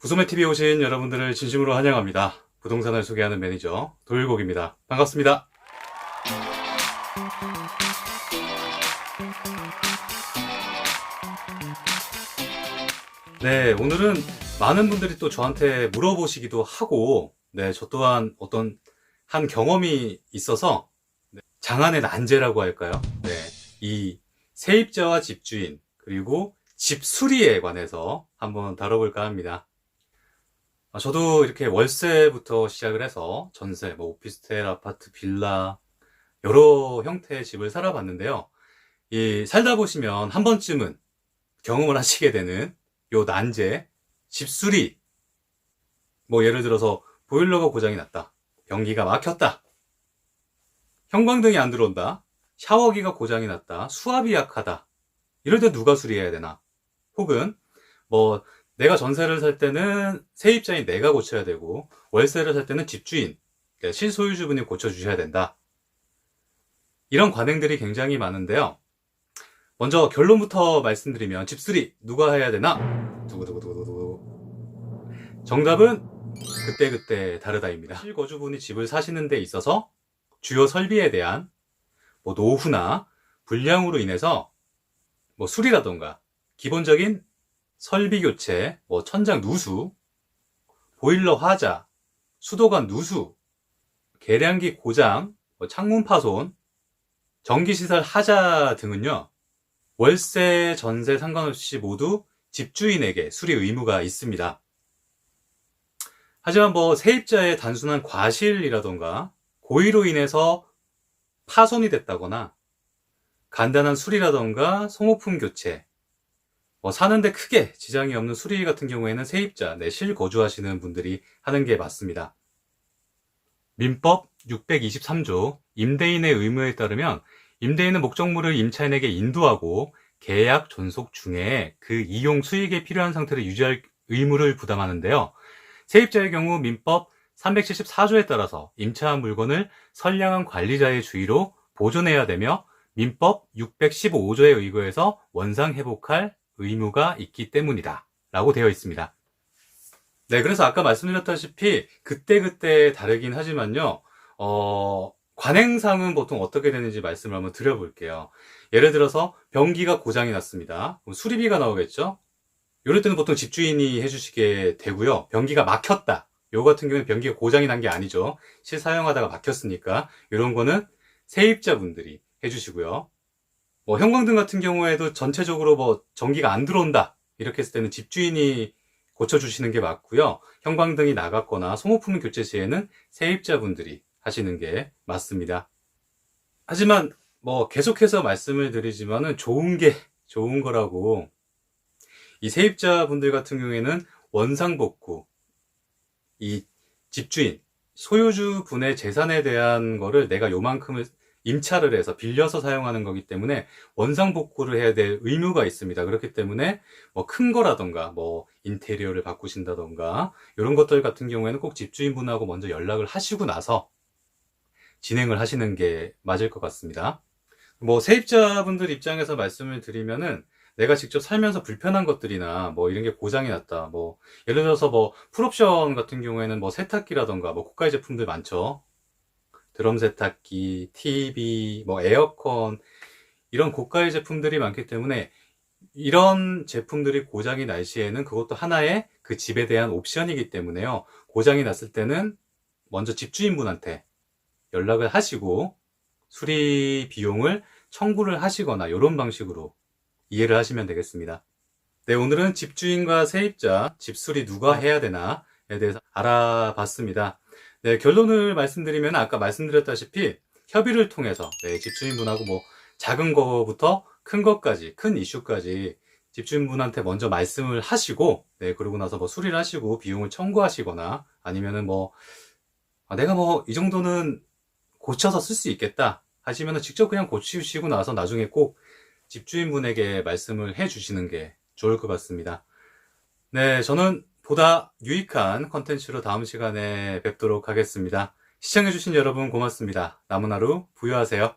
구소매TV에 오신 여러분들을 진심으로 환영합니다. 부동산을 소개하는 매니저 도일곡입니다. 반갑습니다. 네, 오늘은 많은 분들이 또 저한테 물어보시기도 하고, 저 또한 어떤 한 경험이 있어서 장안의 난제라고 할까요? 이 세입자와 집주인 그리고 집수리에 관해서 한번 다뤄볼까 합니다. 저도 이렇게 월세부터 시작을 해서 전세, 오피스텔, 아파트, 빌라 여러 형태의 집을 살아봤는데요. 이 살다 보시면 한 번쯤은 경험을 하시게 되는 요 난제, 집수리. 예를 들어서 보일러가 고장이 났다, 변기가 막혔다, 형광등이 안 들어온다, 샤워기가 고장이 났다, 수압이 약하다. 이럴 때 누가 수리해야 되나? 혹은 내가 전세를 살 때는 세입자인 내가 고쳐야 되고, 월세를 살 때는 집주인, 실소유주분이 고쳐주셔야 된다. 이런 관행들이 굉장히 많은데요. 먼저 결론부터 말씀드리면, 집수리 누가 해야 되나? 두구두구두구두구. 정답은 그때그때 다르다입니다. 실거주분이 집을 사시는 데 있어서 주요 설비에 대한 노후나 불량으로 인해서 수리라던가 기본적인 설비 교체, 천장 누수, 보일러 화자, 수도관 누수, 계량기 고장, 창문 파손, 전기시설 하자 등은요, 월세, 전세 상관없이 모두 집주인에게 수리 의무가 있습니다. 하지만 세입자의 단순한 과실이라던가 고의로 인해서 파손이 됐다거나 간단한 수리라던가 소모품 교체, 사는데 크게 지장이 없는 수리 같은 경우에는 세입자, 실거주하시는 분들이 하는 게 맞습니다. 민법 623조 임대인의 의무에 따르면 임대인은 목적물을 임차인에게 인도하고 계약 존속 중에 그 이용 수익에 필요한 상태를 유지할 의무를 부담하는데요. 세입자의 경우 민법 374조에 따라서 임차한 물건을 선량한 관리자의 주의로 보존해야 되며, 민법 615조에 의거해서 원상 회복할 의무가 있기 때문이다 라고 되어 있습니다. 그래서 아까 말씀드렸다시피 그때그때 다르긴 하지만요, 관행상은 보통 어떻게 되는지 말씀을 한번 드려볼게요. 예를 들어서 변기가 고장이 났습니다. 그럼 수리비가 나오겠죠? 이럴 때는 보통 집주인이 해주시게 되고요. 변기가 막혔다, 요 같은 경우는 변기가 고장이 난 게 아니죠. 실사용하다가 막혔으니까 이런 거는 세입자분들이 해주시고요. 형광등 같은 경우에도 전체적으로 전기가 안 들어온다, 이렇게 했을 때는 집주인이 고쳐주시는 게 맞고요. 형광등이 나갔거나 소모품 교체 시에는 세입자분들이 하시는 게 맞습니다. 하지만 계속해서 말씀을 드리지만은 좋은 게 좋은 거라고, 이 세입자분들 같은 경우에는 원상복구, 이 집주인, 소유주분의 재산에 대한 거를 내가 요만큼을 임차를 해서 빌려서 사용하는 거기 때문에 원상복구를 해야 될 의무가 있습니다. 그렇기 때문에 큰 거라던가 인테리어를 바꾸신다던가 이런 것들 같은 경우에는 꼭 집주인분하고 먼저 연락을 하시고 나서 진행을 하시는 게 맞을 것 같습니다. 세입자분들 입장에서 말씀을 드리면은, 내가 직접 살면서 불편한 것들이나 이런 게 고장이 났다, 예를 들어서 풀옵션 같은 경우에는 세탁기라던가 고가의 제품들 많죠. 드럼 세탁기, TV, 에어컨, 이런 고가의 제품들이 많기 때문에 이런 제품들이 고장이 날 시에는 그것도 하나의 그 집에 대한 옵션이기 때문에요, 고장이 났을 때는 먼저 집주인분한테 연락을 하시고 수리 비용을 청구를 하시거나 이런 방식으로 이해를 하시면 되겠습니다. 오늘은 집주인과 세입자, 집수리 누가 해야 되나에 대해서 알아봤습니다. 결론을 말씀드리면 아까 말씀드렸다시피 협의를 통해서 집주인분하고 작은 거부터 큰 것까지, 큰 이슈까지 집주인분한테 먼저 말씀을 하시고, 그러고 나서 수리를 하시고 비용을 청구하시거나, 아니면은 내가 이 정도는 고쳐서 쓸 수 있겠다 하시면은 직접 그냥 고치시고 나서 나중에 꼭 집주인분에게 말씀을 해 주시는 게 좋을 것 같습니다. 저는 보다 유익한 컨텐츠로 다음 시간에 뵙도록 하겠습니다. 시청해주신 여러분 고맙습니다. 남은 하루 부유하세요.